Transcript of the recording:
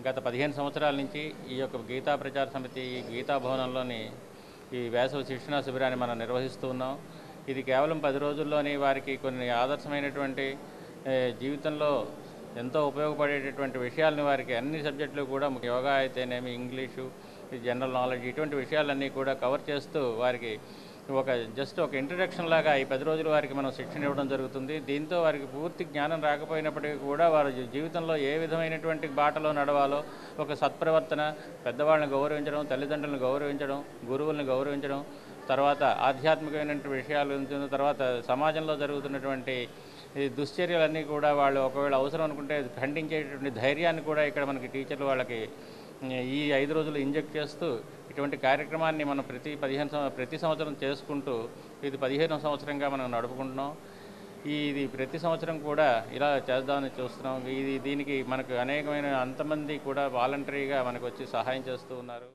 గత 15 సంవత్సరాల నుంచి ఈ యొక్క గీతా ప్రచార సమితి గీతా భవనంలోని ఈ వేసవి శిక్షణా శిబిరాన్ని మనం నిర్వహిస్తూ ఉన్నాం. ఇది కేవలం 10 రోజుల్లోని వారికి కొన్ని ఆదర్శమైనటువంటి జీవితంలో ఎంతో ఉపయోగపడేటటువంటి విషయాలను వారికి అన్ని సబ్జెక్టులు కూడా యోగా అయితేనేమి, ఇంగ్లీషు, జనరల్ నాలెడ్జ్ ఇటువంటి విషయాలన్నీ కూడా కవర్ చేస్తూ వారికి జస్ట్ ఒక ఇంట్రడక్షన్ లాగా ఈ 10 రోజులు వారికి మనం శిక్షణ ఇవ్వడం జరుగుతుంది. దీంతో వారికి పూర్తి జ్ఞానం రాకపోయినప్పటికీ కూడా వారి జీవితంలో ఏ విధమైనటువంటి బాటలో నడవాలో, ఒక సత్ప్రవర్తన, పెద్దవాళ్ళని గౌరవించడం, తల్లిదండ్రులను గౌరవించడం, గురువులను గౌరవించడం, తర్వాత ఆధ్యాత్మికమైనటువంటి విషయాలు, తర్వాత సమాజంలో జరుగుతున్నటువంటి ఈ దుశ్చర్యలన్నీ కూడా వాళ్ళు ఒకవేళ అవసరం అనుకుంటే ఖండించేటటువంటి ధైర్యాన్ని కూడా ఇక్కడ మనకి టీచర్లు వాళ్ళకి ఈ 5 రోజులు ఇంజెక్ట్ చేస్తూ ఇటువంటి కార్యక్రమాన్ని మనం ప్రతి సంవత్సరం చేసుకుంటూ ఇది 15వ సంవత్సరంగా మనం నడుపుకుంటున్నాం. ఇది ప్రతి సంవత్సరం కూడా ఇలా చేద్దామని చూస్తున్నాం. దీనికి మనకు అనేకమైన అంతమంది కూడా వాలంటరీగా మనకు వచ్చి సహాయం చేస్తూ ఉన్నారు.